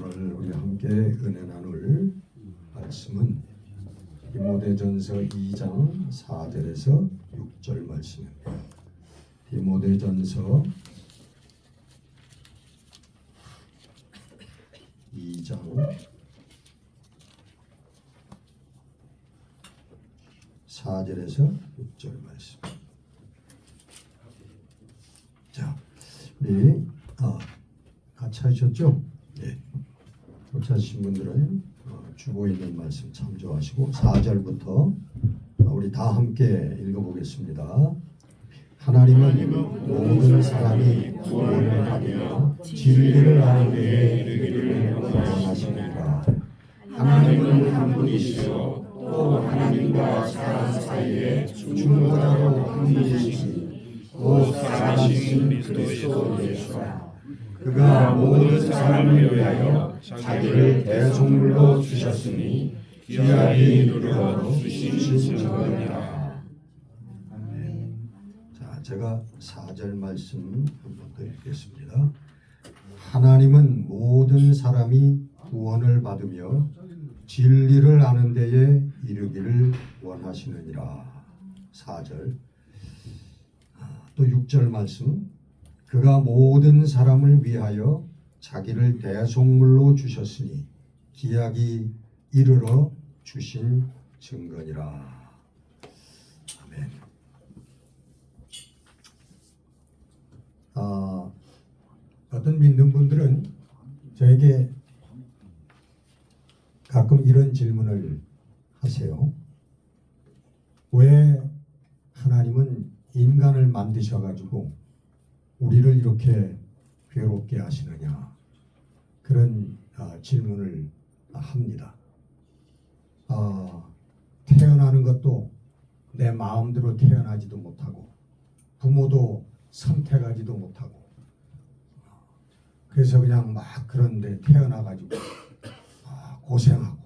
오늘 우리 함께 은혜 나눌 말씀은 디모데전서 2장 4절에서 6절 말씀입니다. 디모데전서 2장 4절에서 6절 말씀. 자, 우리 같이 하셨죠? 네. 같이 하신 분들은 주보에 있는 말씀 참조하시고 4절부터 우리 다 함께 읽어보겠습니다. 하나님은 모든 사람이 구원을 받으며 진리를 아는 데에 이르기를 원하시니라. 하나님은 한 분이시요 또 하나님과 사람 사이에 중보자로 한 분이시니 곧 사람이신 그리스도 예수라. 그가 모든 사람을 위하여 자기를 대속물로 주셨으니 귀하게 누려 주신 증거니라. 자, 제가 4절 말씀 한 번 더 읽겠습니다. 하나님은 모든 사람이 구원을 받으며 진리를 아는 데에 이르기를 원하시느니라. 4절. 또 6절 말씀. 그가 모든 사람을 위하여 자기를 대속물로 주셨으니 기약이 이르러 주신 증거니라. 아멘. 어떤 믿는 분들은 저에게 가끔 이런 질문을 하세요. 왜 하나님은 인간을 만드셔가지고 우리를 이렇게 괴롭게 하시느냐, 그런 질문을 합니다. 태어나는 것도 내 마음대로 태어나지도 못하고 부모도 선택하지도 못하고 그래서 그냥 막 그런데 태어나가지고 고생하고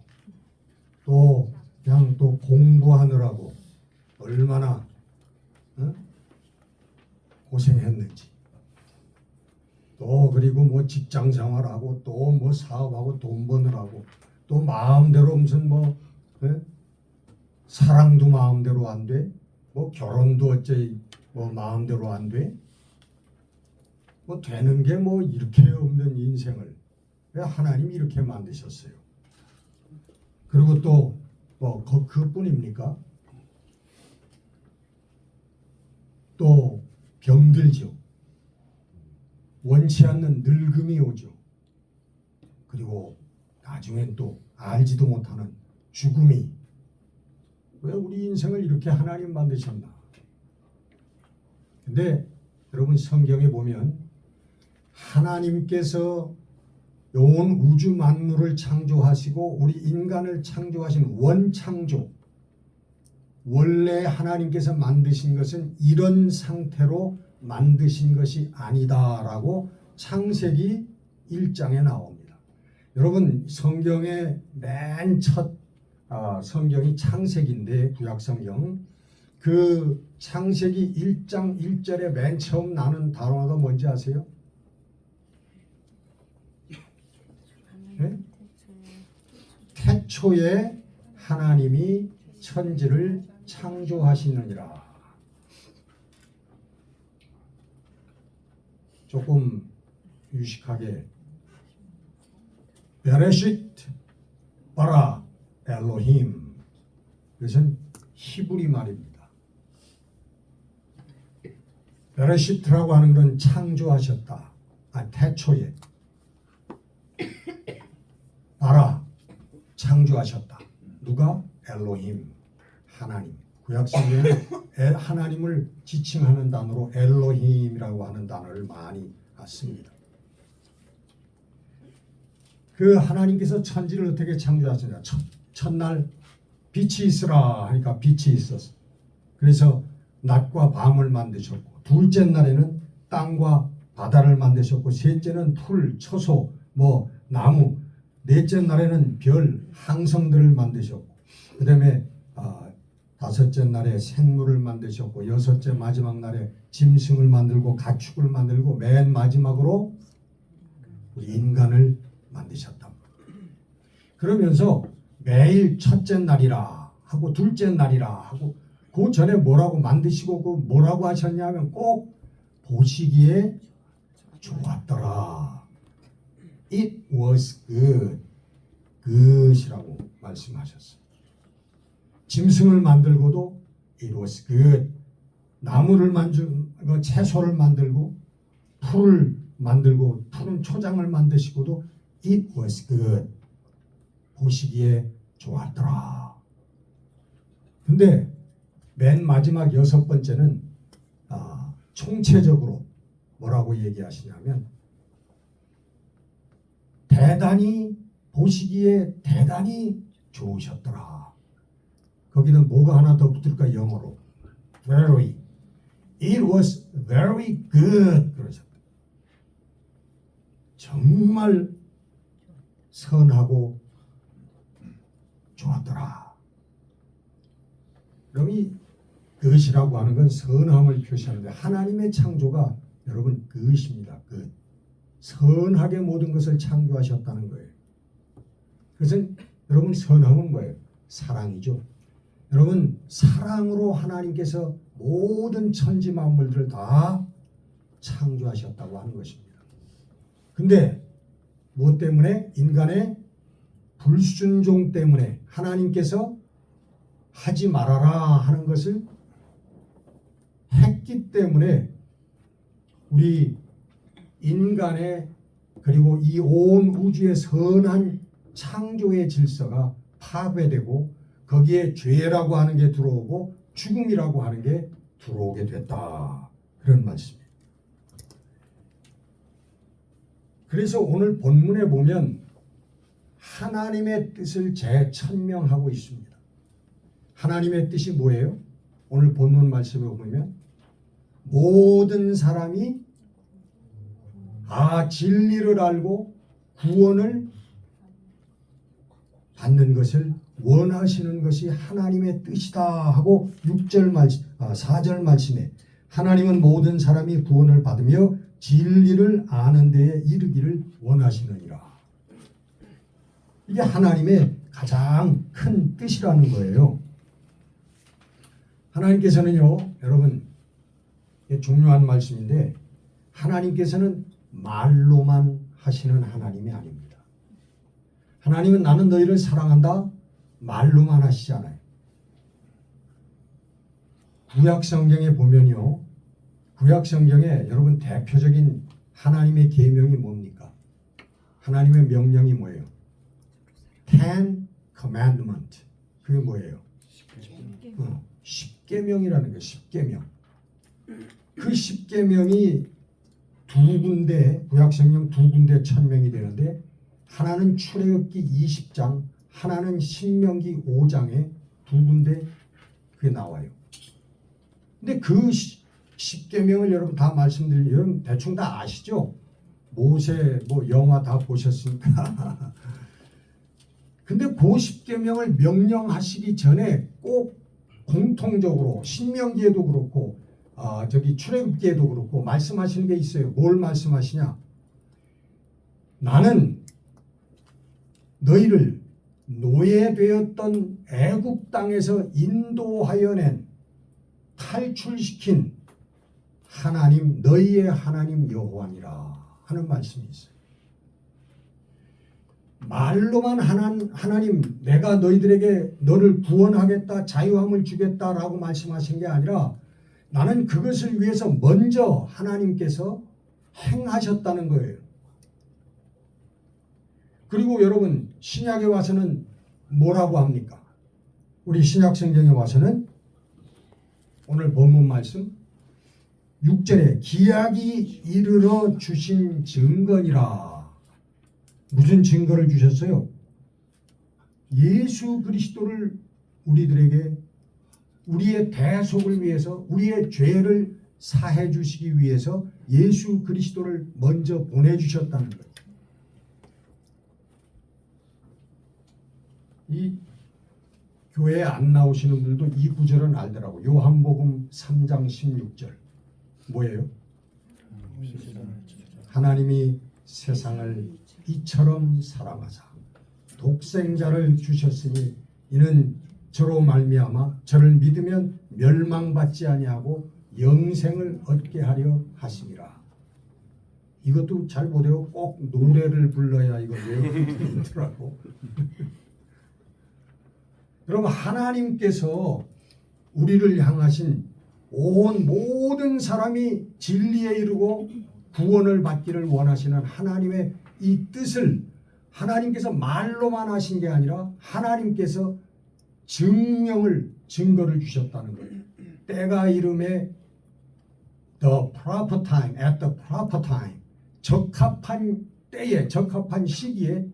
또 그냥 또 공부하느라고 얼마나 고생했는지, 또 그리고 뭐 직장 생활하고 또 뭐 사업하고 돈 버느라고 또 마음대로 무슨 뭐 사랑도 마음대로 안 돼, 뭐 결혼도 어째 뭐 마음대로 안 돼, 뭐 되는 게 뭐 이렇게 없는 인생을 왜 하나님이 이렇게 만드셨어요? 그리고 또 뭐 그뿐입니까? 또 병들죠. 원치 않는 늙음이 오죠. 그리고 나중엔 또 알지도 못하는 죽음이. 왜 우리 인생을 이렇게 하나님 만드셨나? 근데 여러분, 성경에 보면 하나님께서 온 우주 만물을 창조하시고 우리 인간을 창조하신 원창조, 원래 하나님께서 만드신 것은 이런 상태로 만드신 것이 아니다라고 창세기 1장에 나옵니다. 여러분, 성경의 맨 첫 성경이 창세기인데, 구약성경, 그 창세기 1장 1절에 맨 처음 나는 단어가 뭔지 아세요? 네? 태초에 하나님이 천지를 창조하시느니라. 조금 유식하게 베레시트 바라 엘로힘, 이것은 히브리 말입니다. 베레시트라고 하는 건 창조하셨다, 태초에. 바라, 창조하셨다. 누가? 엘로힘, 하나님. 구약성경에 하나님을 지칭하는 단어로 엘로힘이라고 하는 단어를 많이 씁니다. 그 하나님께서 천지를 어떻게 창조하셨냐? 첫날 빛이 있으라 하니까 빛이 있었어. 그래서 낮과 밤을 만드셨고, 둘째 날에는 땅과 바다를 만드셨고, 셋째는 풀, 초소, 뭐 나무, 넷째 날에는 별, 항성들을 만드셨고, 그 다음에 다섯째 날에 생물을 만드셨고, 여섯째 마지막 날에 짐승을 만들고 가축을 만들고, 맨 마지막으로 우리 인간을 만드셨다. 그러면서 매일 첫째 날이라 하고 둘째 날이라 하고 그 전에 뭐라고 만드시고 그 뭐라고 하셨냐면 꼭 보시기에 좋았더라. It was good. good이라고 말씀하셨어요. 짐승을 만들고도 it was good. 나무를 만들고 채소를 만들고 풀을 만들고 푸른 초장을 만드시고도 it was good. 보시기에 좋았더라. 근데 맨 마지막 6번째는 총체적으로 뭐라고 얘기하시냐면 대단히 보시기에 대단히 좋으셨더라. 거기는 뭐가 하나 더 붙을까? 영어로 very. It was very good. 그러셨다. 정말 선하고 좋았더라. 그럼 이 그것이라고 하는 건 선함을 표시하는데 하나님의 창조가 여러분 그것입니다. 선하게 모든 것을 창조하셨다는 거예요. 그것은 여러분 선함은 뭐예요? 사랑이죠. 여러분 사랑으로 하나님께서 모든 천지 만물들을 다 창조하셨다고 하는 것입니다. 근데 무엇 때문에? 인간의 불순종 때문에 하나님께서 하지 말아라 하는 것을 했기 때문에 우리 인간의 그리고 이 온 우주의 선한 창조의 질서가 파괴되고 거기에 죄라고 하는 게 들어오고 죽음이라고 하는 게 들어오게 됐다. 그런 말씀이에요. 그래서 오늘 본문에 보면 하나님의 뜻을 재천명하고 있습니다. 하나님의 뜻이 뭐예요? 오늘 본문 말씀에 보면 모든 사람이 진리를 알고 구원을 받는 것을 원하시는 것이 하나님의 뜻이다 하고 4절 말씀에 하나님은 모든 사람이 구원을 받으며 진리를 아는 데에 이르기를 원하시느니라. 이게 하나님의 가장 큰 뜻이라는 거예요. 하나님께서는요, 여러분, 중요한 말씀인데 하나님께서는 말로만 하시는 하나님이 아닙니다. 하나님은 나는 너희를 사랑한다 말로만 하시지 않아요. 구약 성경에 보면요, 구약 성경에 여러분 대표적인 하나님의 계명이 뭡니까? 하나님의 명령이 뭐예요? Ten Commandment. 그게 뭐예요? 십계명이라는 거예요. 십계명. 그 십계명이 두 군데, 구약 성경 두 군데 천명이 되는데 하나는 출애굽기 20장, 하나는 신명기 5장에 두 군데 그게 나와요. 근데 그 십계명을 여러분 다 말씀드리면 대충 다 아시죠? 모세 영화 다 보셨으니까. 근데 그 십계명을 명령하시기 전에 꼭 공통적으로 신명기에도 그렇고 출애굽기에도 그렇고 말씀하시는 게 있어요. 뭘 말씀하시냐? 나는 너희를 노예되었던 애굽 땅에서 인도하여 낸 탈출시킨 하나님, 너희의 하나님 여호와니라 하는 말씀이 있어요. 말로만 하나님 내가 너희들에게 너를 구원하겠다, 자유함을 주겠다라고 말씀하신 게 아니라 나는 그것을 위해서 먼저 하나님께서 행하셨다는 거예요. 그리고 여러분 신약에 와서는 뭐라고 합니까? 우리 신약 성경에 와서는 오늘 본문 말씀 6절에 기약이 이르러 주신 증거니라. 무슨 증거를 주셨어요? 예수 그리스도를 우리들에게 우리의 대속을 위해서 우리의 죄를 사해 주시기 위해서 예수 그리스도를 먼저 보내주셨다는 거예요. 이 교회에 안 나오시는 분들도 이 구절은 알더라고. 요한복음 3장 16절 뭐예요? 하나님이 세상을 이처럼 사랑하사 독생자를 주셨으니 이는 저로 말미암아 저를 믿으면 멸망받지 아니하고 영생을 얻게 하려 하심이라. 이것도 잘 못해요. 꼭 노래를 불러야 이거 외우더라고. 여러분, 하나님께서 우리를 향하신 온 모든 사람이 진리에 이르고 구원을 받기를 원하시는 하나님의 이 뜻을 하나님께서 말로만 하신 게 아니라 하나님께서 증거를 주셨다는 거예요. 때가 이름에 the proper time, at the proper time, 적합한 때에, 적합한 시기에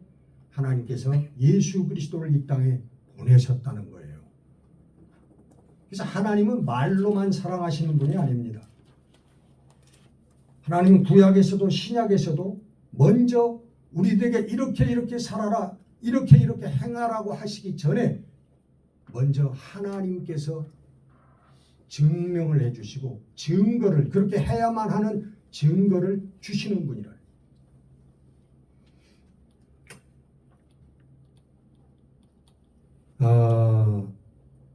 하나님께서 예수 그리스도를 이 땅에 보내셨다는 거예요. 그래서 하나님은 말로만 사랑하시는 분이 아닙니다. 하나님은 구약에서도 신약에서도 먼저 우리들에게 이렇게 살아라, 이렇게 행하라고 하시기 전에 먼저 하나님께서 증명을 해주시고 증거를, 그렇게 해야만 하는 증거를 주시는 분이라.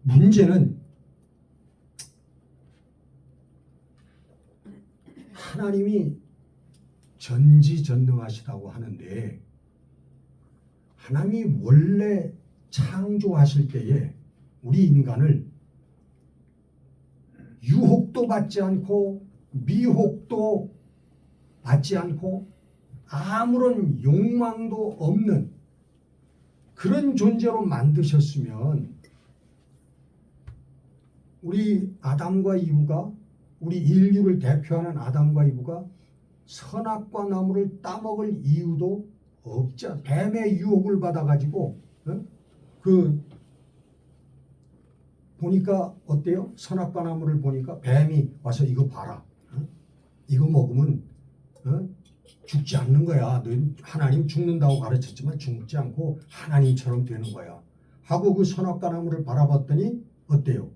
문제는 하나님이 전지전능하시다고 하는데 하나님이 원래 창조하실 때에 우리 인간을 유혹도 받지 않고 미혹도 받지 않고 아무런 욕망도 없는 그런 존재로 만드셨으면 우리 아담과 이브가, 우리 인류를 대표하는 아담과 이브가 선악과 나무를 따먹을 이유도 없지. 뱀의 유혹을 받아가지고 보니까 어때요? 선악과 나무를 보니까 뱀이 와서 이거 봐라. 이거 먹으면 죽지 않는 거야. 너 하나님 죽는다고 가르쳤지만 죽지 않고 하나님처럼 되는 거야. 하고 그 선악과 나무를 바라봤더니 어때요?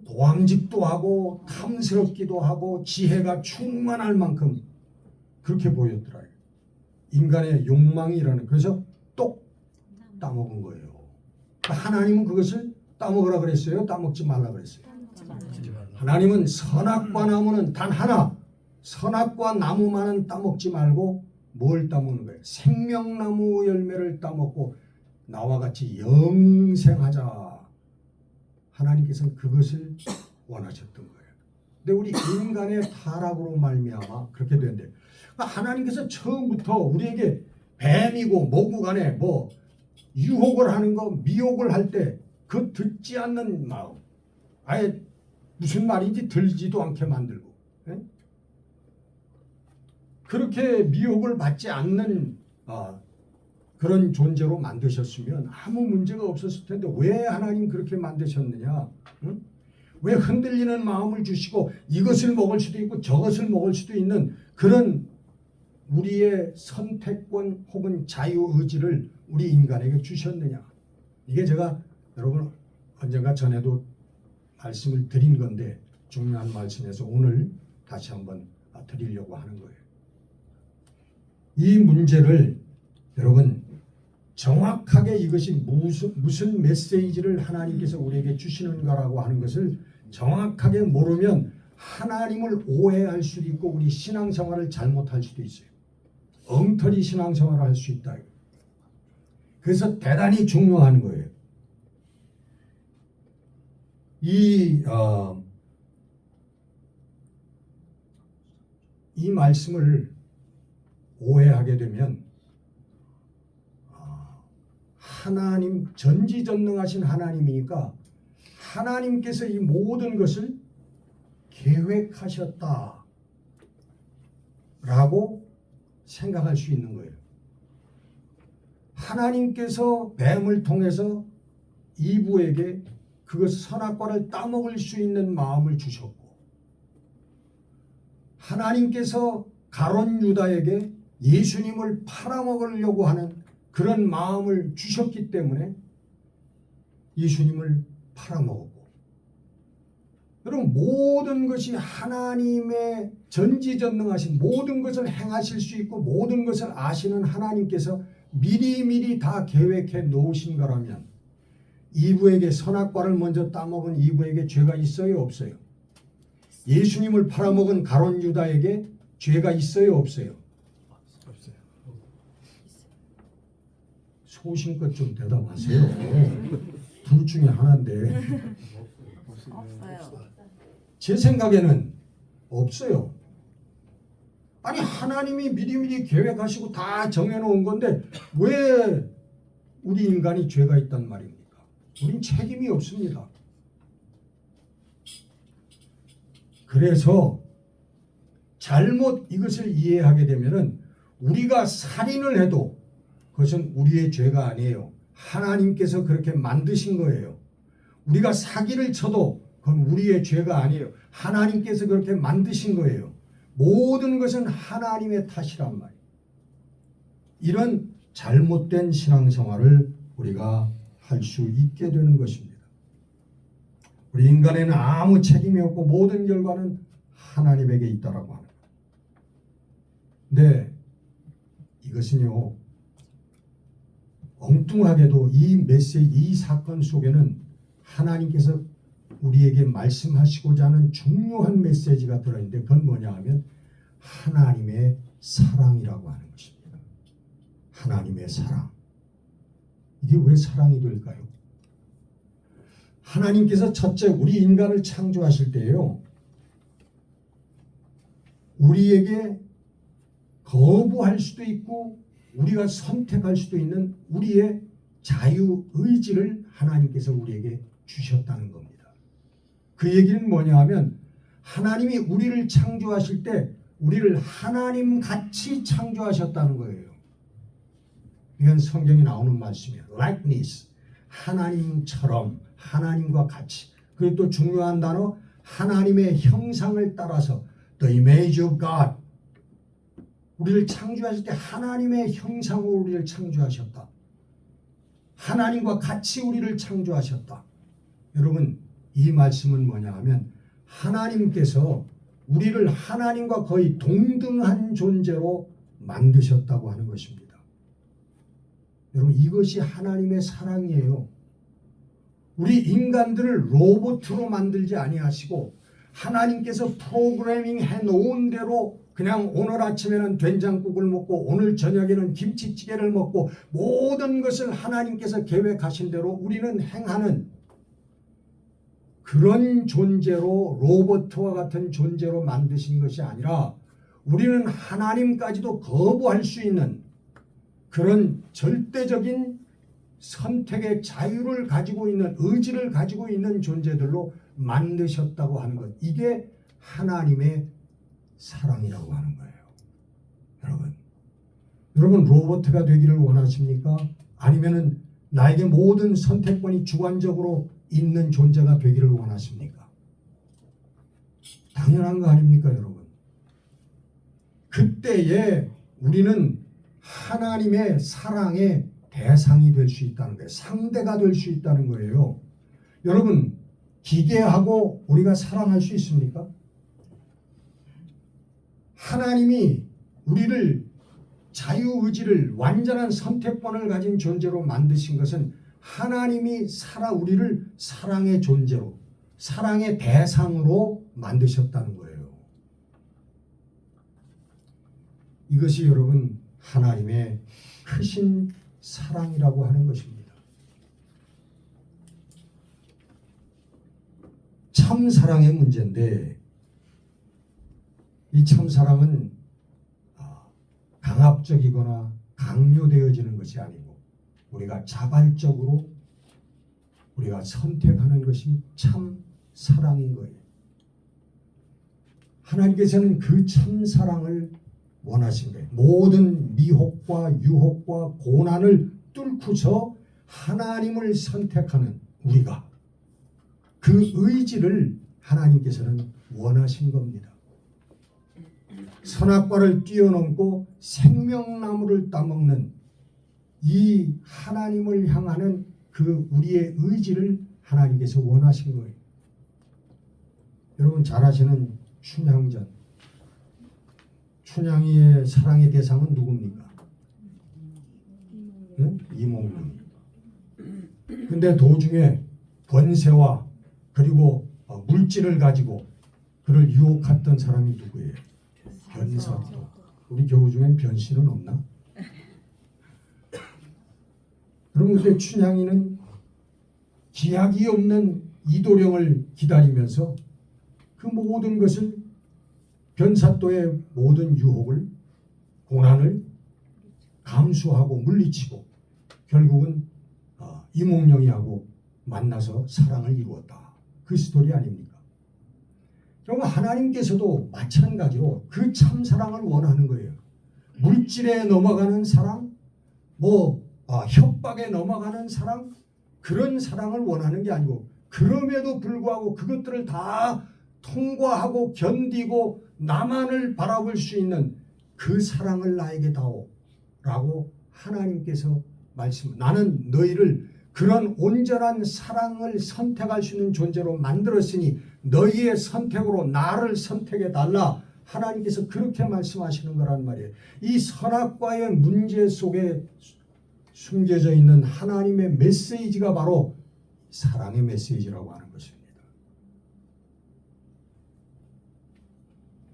보암직도 하고 탐스럽기도 하고 지혜가 충만할 만큼 그렇게 보였더라. 인간의 욕망이라는. 그래서 똑 따먹은 거예요. 하나님은 그것을 따먹으라 그랬어요? 따먹지 말라 그랬어요? 하나님은 선악과 나무는 단 하나, 선악과 나무만은 따먹지 말고 뭘 따먹는 거예요? 생명나무 열매를 따먹고 나와 같이 영생하자. 하나님께서는 그것을 원하셨던 거예요. 근데 우리 인간의 타락으로 말미암아 그렇게 되는데, 하나님께서 처음부터 우리에게 뱀이고 뭐고 간에 뭐 유혹을 하는 거, 미혹을 할 때 그 듣지 않는 마음, 아예 무슨 말인지 들지도 않게 만들고, 그렇게 미혹을 받지 않는 그런 존재로 만드셨으면 아무 문제가 없었을 텐데 왜 하나님 그렇게 만드셨느냐? 왜 흔들리는 마음을 주시고 이것을 먹을 수도 있고 저것을 먹을 수도 있는 그런 우리의 선택권 혹은 자유의지를 우리 인간에게 주셨느냐? 이게 제가 여러분 언젠가 전에도 말씀을 드린 건데 중요한 말씀에서 오늘 다시 한번 드리려고 하는 거예요. 이 문제를 여러분 정확하게 이것이 무슨 메시지를 하나님께서 우리에게 주시는가라고 하는 것을 정확하게 모르면 하나님을 오해할 수도 있고 우리 신앙생활을 잘못할 수도 있어요. 엉터리 신앙생활을 할 수 있다. 그래서 대단히 중요한 거예요. 이 말씀을 오해하게 되면 하나님, 전지전능하신 하나님이니까 하나님께서 이 모든 것을 계획하셨다라고 생각할 수 있는 거예요. 하나님께서 뱀을 통해서 이브에게 그것 선악과를 따먹을 수 있는 마음을 주셨고, 하나님께서 가룟 유다에게 예수님을 팔아먹으려고 하는 그런 마음을 주셨기 때문에 예수님을 팔아먹었고, 여러분 모든 것이 하나님의 전지전능하신 모든 것을 행하실 수 있고 모든 것을 아시는 하나님께서 미리미리 다 계획해 놓으신 거라면 이브에게 선악과를 먼저 따먹은 이브에게 죄가 있어요 없어요? 예수님을 팔아먹은 가룟 유다에게 죄가 있어요 없어요? 없어요. 소신껏 좀 대답하세요. 둘 중에 하나인데 없어요. 제 생각에는 없어요. 아니 하나님이 미리미리 계획하시고 다 정해놓은 건데 왜 우리 인간이 죄가 있단 말입니까? 우린 책임이 없습니다. 그래서 잘못 이것을 이해하게 되면은 우리가 살인을 해도 그것은 우리의 죄가 아니에요. 하나님께서 그렇게 만드신 거예요. 우리가 사기를 쳐도 그건 우리의 죄가 아니에요. 하나님께서 그렇게 만드신 거예요. 모든 것은 하나님의 탓이란 말이에요. 이런 잘못된 신앙생활을 우리가 할 수 있게 되는 것입니다. 우리 인간에는 아무 책임이 없고 모든 결과는 하나님에게 있다라고 하는 거예요. 네, 이것은요 엉뚱하게도 이 메시지, 이 사건 속에는 하나님께서 우리에게 말씀하시고자 하는 중요한 메시지가 들어있는데 그건 뭐냐 하면 하나님의 사랑이라고 하는 것입니다. 하나님의 사랑. 이게 왜 사랑이 될까요? 하나님께서 첫째 우리 인간을 창조하실 때요 우리에게 거부할 수도 있고 우리가 선택할 수도 있는 우리의 자유의지를 하나님께서 우리에게 주셨다는 겁니다. 그 얘기는 뭐냐 하면 하나님이 우리를 창조하실 때 우리를 하나님같이 창조하셨다는 거예요. 이건 성경에 나오는 말씀이에요. likeness, 하나님처럼, 하나님과 같이. 그리고 또 중요한 단어 하나님의 형상을 따라서 the image of God. 우리를 창조하실 때 하나님의 형상으로 우리를 창조하셨다. 하나님과 같이 우리를 창조하셨다. 여러분 이 말씀은 뭐냐 하면 하나님께서 우리를 하나님과 거의 동등한 존재로 만드셨다고 하는 것입니다. 여러분 이것이 하나님의 사랑이에요. 우리 인간들을 로봇으로 만들지 아니하시고 하나님께서 프로그래밍 해놓은 대로 그냥 오늘 아침에는 된장국을 먹고 오늘 저녁에는 김치찌개를 먹고 모든 것을 하나님께서 계획하신 대로 우리는 행하는 그런 존재로 로봇과 같은 존재로 만드신 것이 아니라 우리는 하나님까지도 거부할 수 있는 그런 절대적인 선택의 자유를 가지고 있는 의지를 가지고 있는 존재들로 만드셨다고 하는 것. 이게 하나님의 사랑이라고 하는 거예요. 여러분 로봇가 되기를 원하십니까? 아니면은 나에게 모든 선택권이 주관적으로 있는 존재가 되기를 원하십니까? 당연한 거 아닙니까 여러분? 그때에 우리는 하나님의 사랑의 대상이 될 수 있다는 거예요. 상대가 될 수 있다는 거예요. 여러분 기계하고 우리가 사랑할 수 있습니까? 하나님이 우리를 자유의지를 완전한 선택권을 가진 존재로 만드신 것은 하나님이 우리를 사랑의 존재로 사랑의 대상으로 만드셨다는 거예요. 이것이 여러분 하나님의 크신 사랑이라고 하는 것입니다. 참 사랑의 문제인데 이 참 사랑은 강압적이거나 강요되어지는 것이 아니고 우리가 자발적으로 우리가 선택하는 것이 참 사랑인 거예요. 하나님께서는 그 참 사랑을 원하신 거예요. 모든 미혹과 유혹과 고난을 뚫고서 하나님을 선택하는 우리가 그 의지를 하나님께서는 원하신 겁니다. 선악과를 뛰어넘고 생명나무를 따먹는 이 하나님을 향하는 그 우리의 의지를 하나님께서 원하신 거예요. 여러분 잘 아시는 춘향전. 춘향이의 사랑의 대상은 누굽니까? 응? 이몽룡. 근데 도중에 권세와 그리고 물질을 가지고 그를 유혹했던 사람이 누구예요? 변사또. 우리 교우 중엔 변씨는 없나? 그럼 그때 춘향이는 기약이 없는 이도령을 기다리면서 그 모든 것을 변사또의 모든 유혹을 고난을 감수하고 물리치고 결국은 이몽룡이하고 만나서 사랑을 이루었다. 그 스토리 아닙니까? 그럼 하나님께서도 마찬가지로 그 참사랑을 원하는 거예요. 물질에 넘어가는 사랑, 협박에 넘어가는 사랑, 그런 사랑을 원하는 게 아니고 그럼에도 불구하고 그것들을 다 통과하고 견디고 나만을 바라볼 수 있는 그 사랑을 나에게 다오 라고 하나님께서 나는 너희를 그런 온전한 사랑을 선택할 수 있는 존재로 만들었으니 너희의 선택으로 나를 선택해 달라. 하나님께서 그렇게 말씀하시는 거란 말이에요. 이 선악과의 문제 속에 숨겨져 있는 하나님의 메시지가 바로 사랑의 메시지라고 하는 것입니다.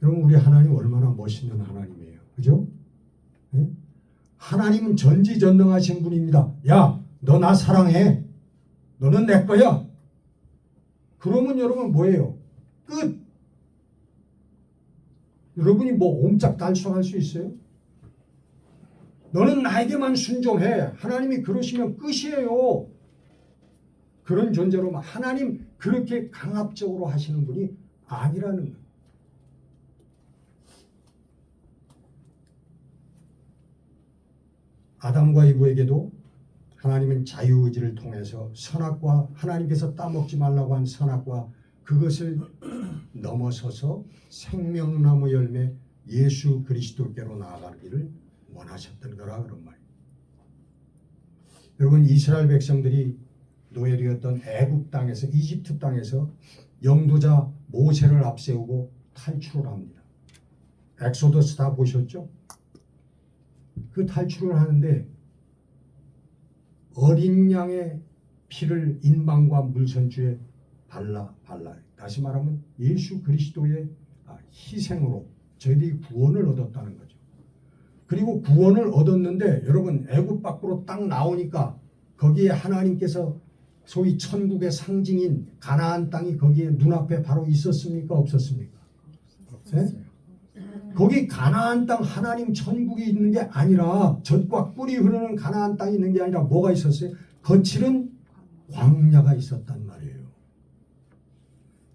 여러분 우리 하나님 얼마나 멋있는 하나님이에요. 그죠? 네? 하나님은 전지전능하신 분입니다. 야, 너 나 사랑해. 너는 내 거야. 그러면 여러분 뭐예요? 끝. 여러분이 옴짝달싹할 수 있어요? 너는 나에게만 순종해. 하나님이 그러시면 끝이에요. 그런 존재로 하나님 그렇게 강압적으로 하시는 분이 아니라는 거예요. 아담과 이브에게도 하나님은 자유의지를 통해서 선악과 하나님께서 따먹지 말라고 한 선악과 그것을 넘어서서 생명나무 열매 예수 그리스도께로 나아가기를 원하셨던 거라 그런 말이에요. 여러분 이스라엘 백성들이 노예되었던 애굽 땅에서 이집트 땅에서 영도자 모세를 앞세우고 탈출을 합니다. 엑소더스 다 보셨죠? 그 탈출을 하는데 어린 양의 피를 인방과 물선주에 발라 다시 말하면 예수 그리스도의 희생으로 저희들이 구원을 얻었다는 거죠. 그리고 구원을 얻었는데 여러분 애굽 밖으로 딱 나오니까 거기에 하나님께서 소위 천국의 상징인 가나안 땅이 거기에 눈앞에 바로 있었습니까? 없었습니까? 네? 거기 가나안 땅 하나님 천국이 있는 게 아니라 젖과 꿀이 흐르는 가나안 땅이 있는 게 아니라 뭐가 있었어요? 거칠은 광야가 있었단 말이에요.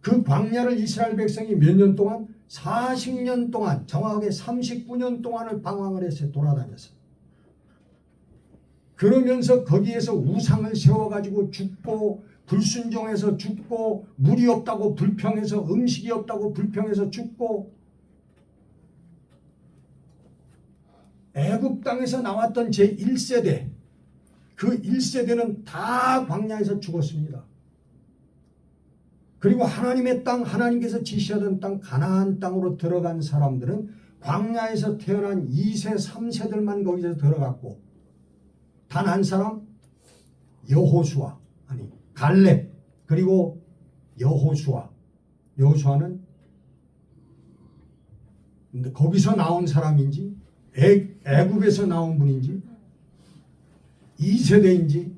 그 광야를 이스라엘 백성이 몇 년 동안? 40년 동안 정확하게 39년 동안을 방황을 했어요. 돌아다녔어요. 그러면서 거기에서 우상을 세워가지고 죽고 불순종해서 죽고 물이 없다고 불평해서 음식이 없다고 불평해서 죽고 애굽 땅에서 나왔던 제1세대 그 1세대는 다 광야에서 죽었습니다. 그리고 하나님의 땅 하나님께서 지시하던 땅 가나안 땅으로 들어간 사람들은 광야에서 태어난 2세 3세들만 거기서 들어갔고 단 한 사람 여호수아 아니 갈렙 그리고 여호수아는 거기서 나온 사람인지 애굽에서 나온 분인지 2세대인지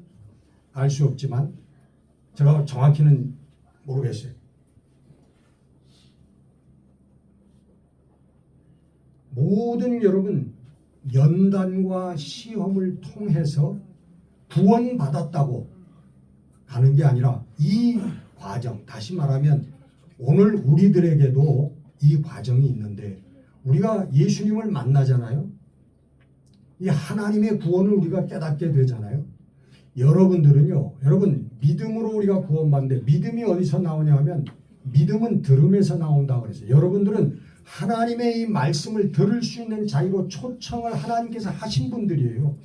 알 수 없지만 제가 정확히는 모르겠어요. 모든 여러분 연단과 시험을 통해서 구원받았다고 가는 게 아니라 이 과정 다시 말하면 오늘 우리들에게도 이 과정이 있는데 우리가 예수님을 만나잖아요. 이 하나님의 구원을 우리가 깨닫게 되잖아요. 여러분들은요. 여러분 믿음으로 우리가 구원받는데 믿음이 어디서 나오냐 하면 믿음은 들음에서 나온다고 그랬어요. 여러분들은 하나님의 이 말씀을 들을 수 있는 자유로 초청을 하나님께서 하신 분들이에요.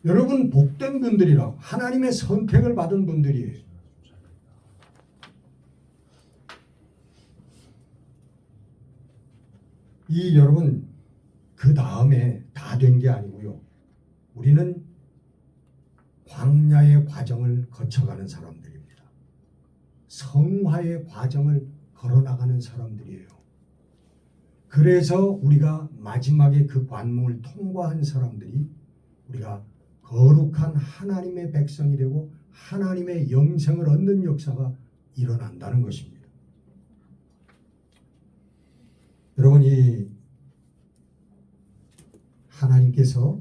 여러분 복된 분들이라고 하나님의 선택을 받은 분들이에요. 이 여러분 그 다음에 다 된 게 아니고요. 우리는 광야의 과정을 거쳐가는 사람들입니다. 성화의 과정을 걸어나가는 사람들이에요. 그래서 우리가 마지막에 그 관문을 통과한 사람들이 우리가 거룩한 하나님의 백성이 되고 하나님의 영생을 얻는 역사가 일어난다는 것입니다. 여러분, 이 하나님께서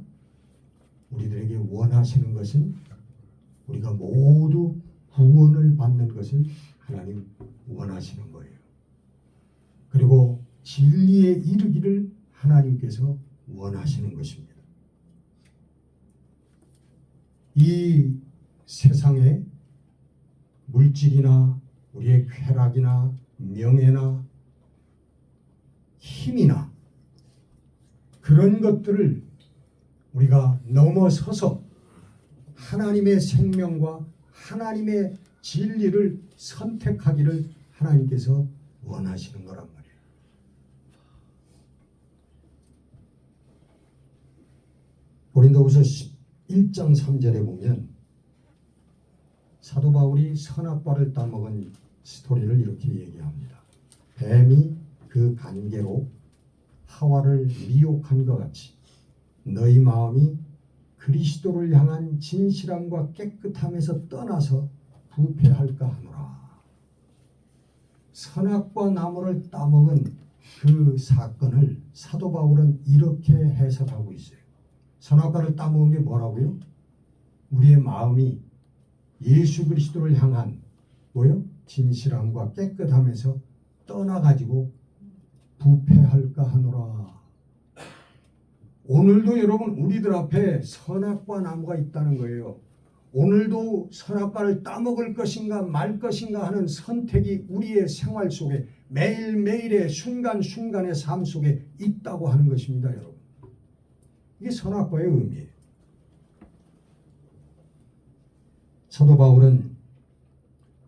우리들에게 원하시는 것은 우리가 모두 구원을 받는 것을 하나님 원하시는 거예요. 그리고 진리에 이르기를 하나님께서 원하시는 것입니다. 이 세상에 물질이나 우리의 쾌락이나 명예나 힘이나 그런 것들을 우리가 넘어서서 하나님의 생명과 하나님의 진리를 선택하기를 하나님께서 원하시는 거란 말이에요. 고린도후서 1장 3절에 보면 사도 바울이 선악과를 따먹은 스토리를 이렇게 얘기합니다. 뱀이 그 관계로 하와를 미혹한 것 같이 너희 마음이 그리스도를 향한 진실함과 깨끗함에서 떠나서 부패할까 하노라. 선악과 나무를 따먹은 그 사건을 사도 바울은 이렇게 해석하고 있어요. 선악과를 따먹은 게 뭐라고요? 우리의 마음이 예수 그리스도를 향한 뭐요? 진실함과 깨끗함에서 떠나가지고 부패할까 하노라. 오늘도 여러분 우리들 앞에 선악과 나무가 있다는 거예요. 오늘도 선악과를 따먹을 것인가 말 것인가 하는 선택이 우리의 생활 속에 매일매일의 순간순간의 삶 속에 있다고 하는 것입니다. 여러분, 이게 선악과의 의미예요. 사도 바울은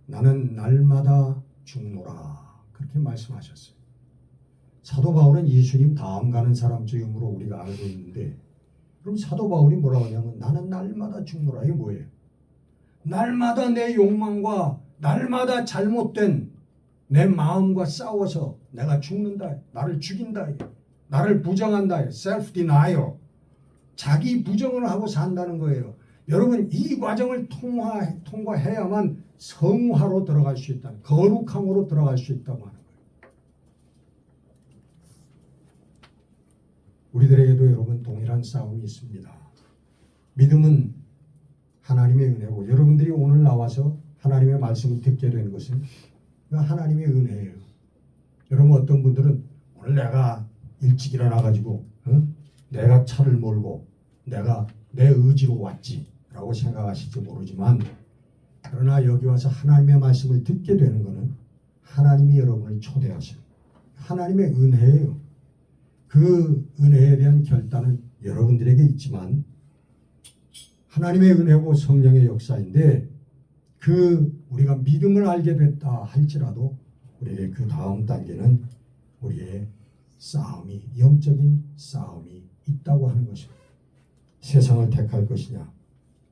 나는 날마다 죽노라 그렇게 말씀하셨어요. 사도 바울은 예수님 다음 가는 사람 중으로 우리가 알고 있는데, 그럼 사도 바울이 뭐라고 하냐면 나는 날마다 죽노라. 이게 뭐예요? 날마다 내 욕망과 날마다 잘못된 내 마음과 싸워서 내가 죽는다, 나를 죽인다, 나를 부정한다, self denial, 자기 부정을 하고 산다는 거예요. 여러분, 이 과정을 통과해야만 성화로 들어갈 수 있다, 거룩함으로 들어갈 수 있다고 하는 거예요. 우리들에게도 여러분 동일한 싸움이 있습니다. 믿음은 하나님의 은혜고, 여러분들이 오늘 나와서 하나님의 말씀을 듣게 된 것은 하나님의 은혜예요. 여러분, 어떤 분들은 오늘 내가 일찍 일어나가지고 내가 차를 몰고 내가 내 의지로 왔지 라고 생각하실지 모르지만, 그러나 여기 와서 하나님의 말씀을 듣게 되는 것은 하나님이 여러분을 초대하신 하나님의 은혜예요. 그 은혜에 대한 결단은 여러분들에게 있지만 하나님의 은혜고 성령의 역사인데, 그 우리가 믿음을 알게 됐다 할지라도 우리의 그 다음 단계는 우리의 싸움이, 영적인 싸움이 있다고 하는 것입니다. 세상을 택할 것이냐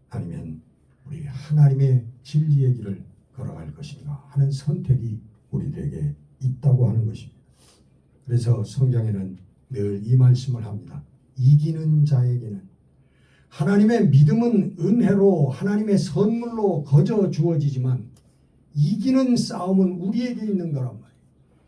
아니면 우리 하나님의 진리의 길을 걸어갈 것인가 하는 선택이 우리들에게 있다고 하는 것입니다. 그래서 성경에는 늘 이 말씀을 합니다. 이기는 자에게는, 하나님의 믿음은 은혜로 하나님의 선물로 거저 주어지지만 이기는 싸움은 우리에게 있는 거란 말이에요.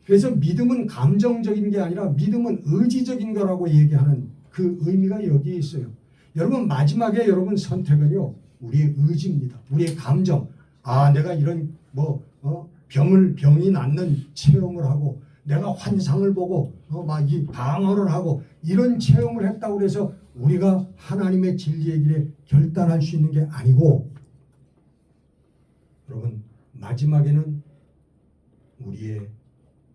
그래서 믿음은 감정적인 게 아니라 믿음은 의지적인 거라고 얘기하는 그 의미가 여기에 있어요. 여러분, 마지막에 여러분 선택은요, 우리의 의지입니다. 우리의 감정. 아, 내가 이런 병이 낫는 체험을 하고 내가 환상을 보고 막 이 방언을 하고 이런 체험을 했다고 해서 우리가 하나님의 진리의 길에 결단할 수 있는 게 아니고, 여러분, 마지막에는 우리의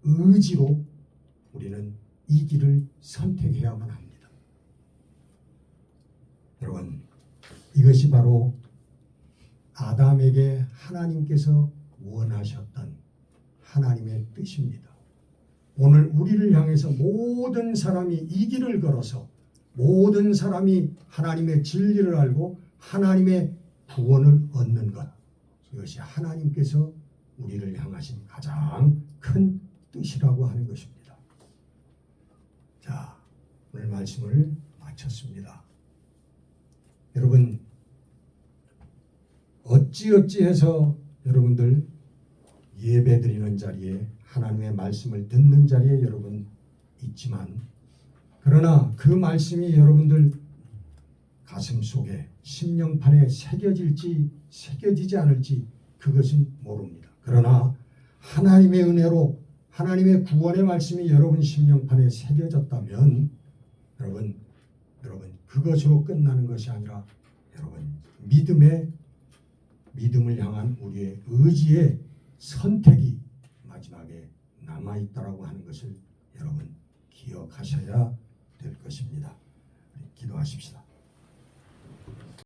의지로 우리는 이 길을 선택해야만 합니다. 여러분, 이것이 바로 아담에게 하나님께서 원하셨던 하나님의 뜻입니다. 오늘 우리를 향해서 모든 사람이 이 길을 걸어서 모든 사람이 하나님의 진리를 알고 하나님의 구원을 얻는 것, 이것이 하나님께서 우리를 향하신 가장 큰 뜻이라고 하는 것입니다. 자, 오늘 말씀을 마쳤습니다. 여러분, 어찌어찌해서 여러분들 예배드리는 자리에 하나님의 말씀을 듣는 자리에 여러분 있지만, 그러나 그 말씀이 여러분들 가슴 속에 심령판에 새겨질지 새겨지지 않을지 그것은 모릅니다. 그러나 하나님의 은혜로 하나님의 구원의 말씀이 여러분 심령판에 새겨졌다면 여러분 그것으로 끝나는 것이 아니라 여러분 믿음을 향한 우리의 의지의 선택이 마지막에 남아있다라고 하는 것을 여러분 기억하셔야 될 것입니다. 기도하십시다.